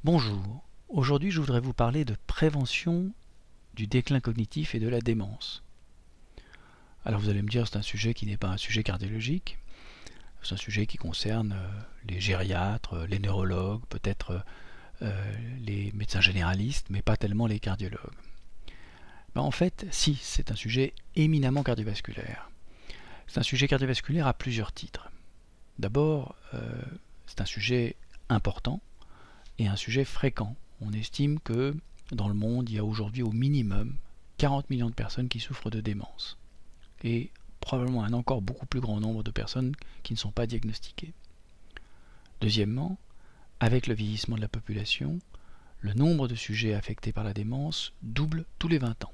Bonjour, aujourd'hui je voudrais vous parler de prévention du déclin cognitif et de la démence. Alors vous allez me dire c'est un sujet qui n'est pas un sujet cardiologique, c'est un sujet qui concerne les gériatres, les neurologues, peut-être les médecins généralistes, mais pas tellement les cardiologues. En fait, si, c'est un sujet éminemment cardiovasculaire. C'est un sujet cardiovasculaire à plusieurs titres. D'abord, c'est un sujet important et un sujet fréquent. On estime que dans le monde, il y a aujourd'hui au minimum 40 millions de personnes qui souffrent de démence. Et probablement un encore beaucoup plus grand nombre de personnes qui ne sont pas diagnostiquées. Deuxièmement, avec le vieillissement de la population, le nombre de sujets affectés par la démence double tous les 20 ans.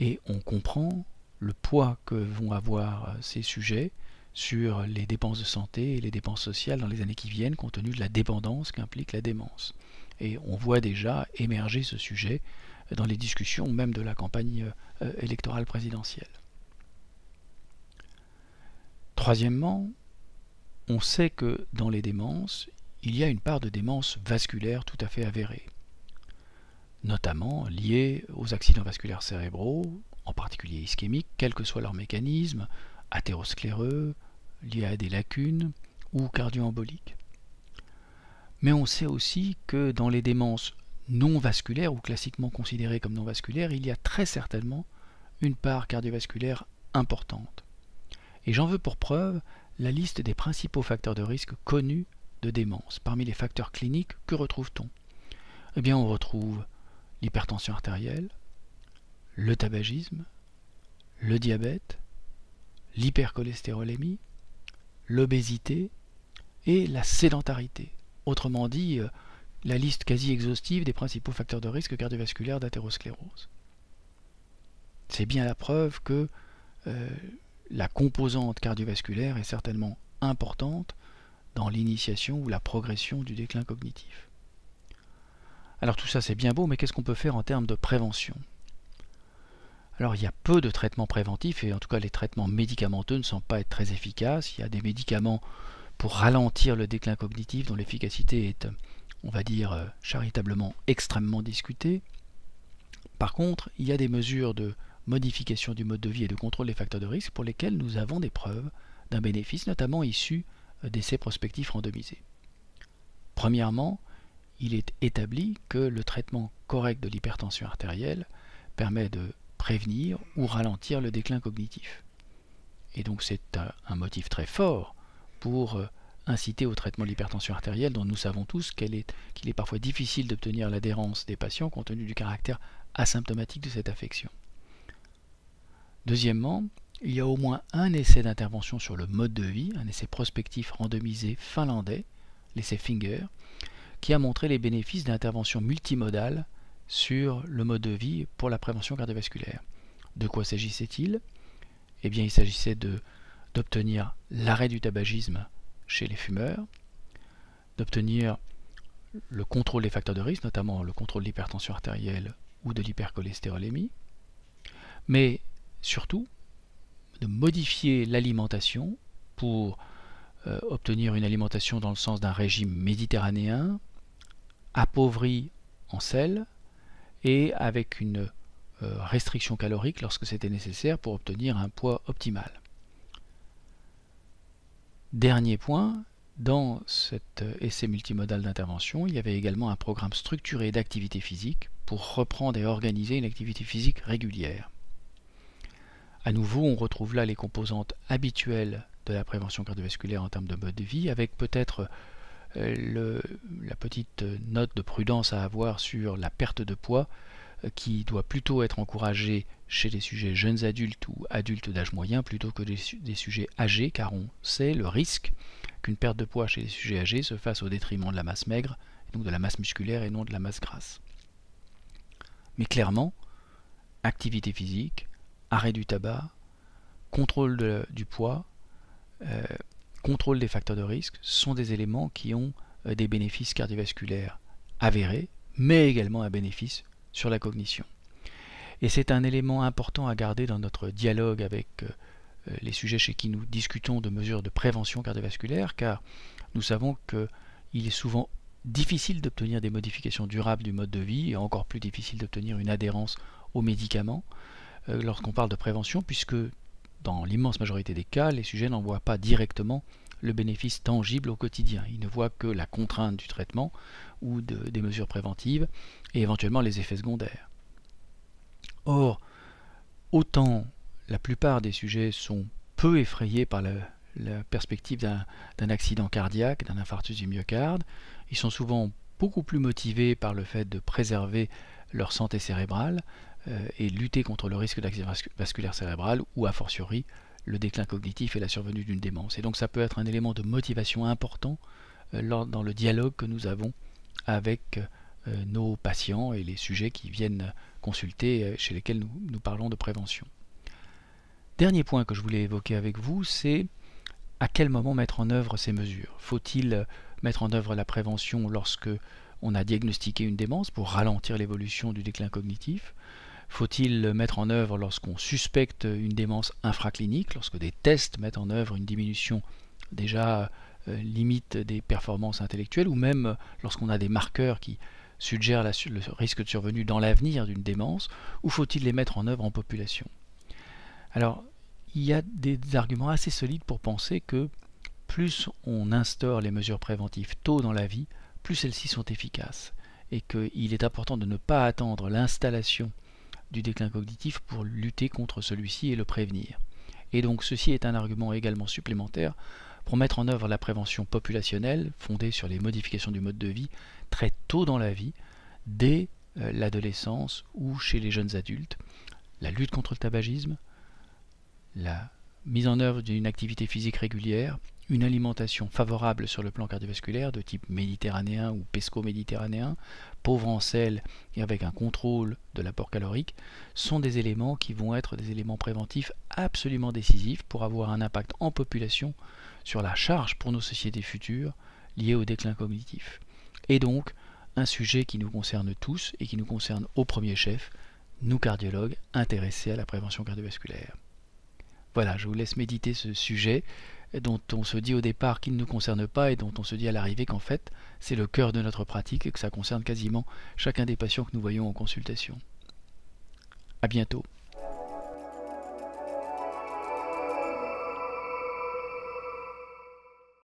Et on comprend le poids que vont avoir ces sujets sur les dépenses de santé et les dépenses sociales dans les années qui viennent, compte tenu de la dépendance qu'implique la démence. Et on voit déjà émerger ce sujet dans les discussions même de la campagne électorale présidentielle. Troisièmement, on sait que dans les démences, il y a une part de démence vasculaire tout à fait avérée, notamment liée aux accidents vasculaires cérébraux, en particulier ischémiques, quel que soit leur mécanisme, athéroscléreux, liés à des lacunes ou cardio-emboliques. Mais on sait aussi que dans les démences non vasculaires ou classiquement considérées comme non vasculaires, il y a très certainement une part cardiovasculaire importante. Et j'en veux pour preuve la liste des principaux facteurs de risque connus de démence. Parmi les facteurs cliniques, que retrouve-t-on? Eh bien, on retrouve l'hypertension artérielle, le tabagisme, le diabète, l'hypercholestérolémie, l'obésité et la sédentarité. Autrement dit, la liste quasi exhaustive des principaux facteurs de risque cardiovasculaire d'athérosclérose. C'est bien la preuve que la composante cardiovasculaire est certainement importante dans l'initiation ou la progression du déclin cognitif. Alors tout ça c'est bien beau, mais qu'est-ce qu'on peut faire en termes de prévention? Alors il y a peu de traitements préventifs, et en tout cas les traitements médicamenteux ne semblent pas être très efficaces. Il y a des médicaments pour ralentir le déclin cognitif dont l'efficacité est, on va dire, charitablement extrêmement discutée. Par contre, il y a des mesures de modification du mode de vie et de contrôle des facteurs de risque pour lesquels nous avons des preuves d'un bénéfice, notamment issus d'essais prospectifs randomisés. Premièrement, il est établi que le traitement correct de l'hypertension artérielle permet de prévenir ou ralentir le déclin cognitif. Et donc c'est un motif très fort pour inciter au traitement de l'hypertension artérielle, dont nous savons tous qu'il est parfois difficile d'obtenir l'adhérence des patients compte tenu du caractère asymptomatique de cette affection. Deuxièmement, il y a au moins un essai d'intervention sur le mode de vie, un essai prospectif randomisé finlandais, l'essai Finger, qui a montré les bénéfices d'intervention multimodale sur le mode de vie pour la prévention cardiovasculaire. De quoi s'agissait-il? Eh bien, il s'agissait d'obtenir l'arrêt du tabagisme chez les fumeurs, d'obtenir le contrôle des facteurs de risque, notamment le contrôle de l'hypertension artérielle ou de l'hypercholestérolémie, mais surtout de modifier l'alimentation pour obtenir une alimentation dans le sens d'un régime méditerranéen, appauvri en sel et avec une restriction calorique lorsque c'était nécessaire pour obtenir un poids optimal. Dernier point, dans cet essai multimodal d'intervention, il y avait également un programme structuré d'activité physique pour reprendre et organiser une activité physique régulière. À nouveau, on retrouve là les composantes habituelles de la prévention cardiovasculaire en termes de mode de vie, avec peut-être la petite note de prudence à avoir sur la perte de poids qui doit plutôt être encouragée chez les sujets jeunes adultes ou adultes d'âge moyen plutôt que des sujets âgés, car on sait le risque qu'une perte de poids chez les sujets âgés se fasse au détriment de la masse maigre, donc de la masse musculaire et non de la masse grasse. Mais clairement, activité physique, arrêt du tabac, contrôle du poids, contrôle des facteurs de risque sont des éléments qui ont des bénéfices cardiovasculaires avérés, mais également un bénéfice sur la cognition. Et c'est un élément important à garder dans notre dialogue avec les sujets chez qui nous discutons de mesures de prévention cardiovasculaire, car nous savons qu'il est souvent difficile d'obtenir des modifications durables du mode de vie et encore plus difficile d'obtenir une adhérence aux médicaments lorsqu'on parle de prévention, puisque dans l'immense majorité des cas, les sujets n'en voient pas directement le bénéfice tangible au quotidien. Ils ne voient que la contrainte du traitement ou des mesures préventives et éventuellement les effets secondaires. Or, autant la plupart des sujets sont peu effrayés par la perspective d'un accident cardiaque, d'un infarctus du myocarde, ils sont souvent beaucoup plus motivés par le fait de préserver leur santé cérébrale et lutter contre le risque d'accident vasculaire cérébral ou a fortiori le déclin cognitif et la survenue d'une démence. Et donc ça peut être un élément de motivation important dans le dialogue que nous avons avec nos patients et les sujets qui viennent consulter, chez lesquels nous parlons de prévention. Dernier point que je voulais évoquer avec vous, c'est à quel moment mettre en œuvre ces mesures. Faut-il mettre en œuvre la prévention lorsque on a diagnostiqué une démence pour ralentir l'évolution du déclin cognitif? Faut-il le mettre en œuvre lorsqu'on suspecte une démence infraclinique, lorsque des tests mettent en œuvre une diminution déjà limite des performances intellectuelles, ou même lorsqu'on a des marqueurs qui suggèrent le risque de survenue dans l'avenir d'une démence, ou faut-il les mettre en œuvre en population? Alors, il y a des arguments assez solides pour penser que plus on instaure les mesures préventives tôt dans la vie, plus celles-ci sont efficaces, et qu'il est important de ne pas attendre l'installation du déclin cognitif pour lutter contre celui-ci et le prévenir. Et donc ceci est un argument également supplémentaire pour mettre en œuvre la prévention populationnelle fondée sur les modifications du mode de vie très tôt dans la vie, dès l'adolescence ou chez les jeunes adultes. La lutte contre le tabagisme, la mise en œuvre d'une activité physique régulière, une alimentation favorable sur le plan cardiovasculaire de type méditerranéen ou pesco-méditerranéen, pauvre en sel et avec un contrôle de l'apport calorique, sont des éléments qui vont être des éléments préventifs absolument décisifs pour avoir un impact en population sur la charge pour nos sociétés futures liées au déclin cognitif. Et donc, un sujet qui nous concerne tous et qui nous concerne au premier chef, nous cardiologues intéressés à la prévention cardiovasculaire. Voilà, je vous laisse méditer ce sujet dont on se dit au départ qu'il ne nous concerne pas et dont on se dit à l'arrivée qu'en fait c'est le cœur de notre pratique et que ça concerne quasiment chacun des patients que nous voyons en consultation. À bientôt.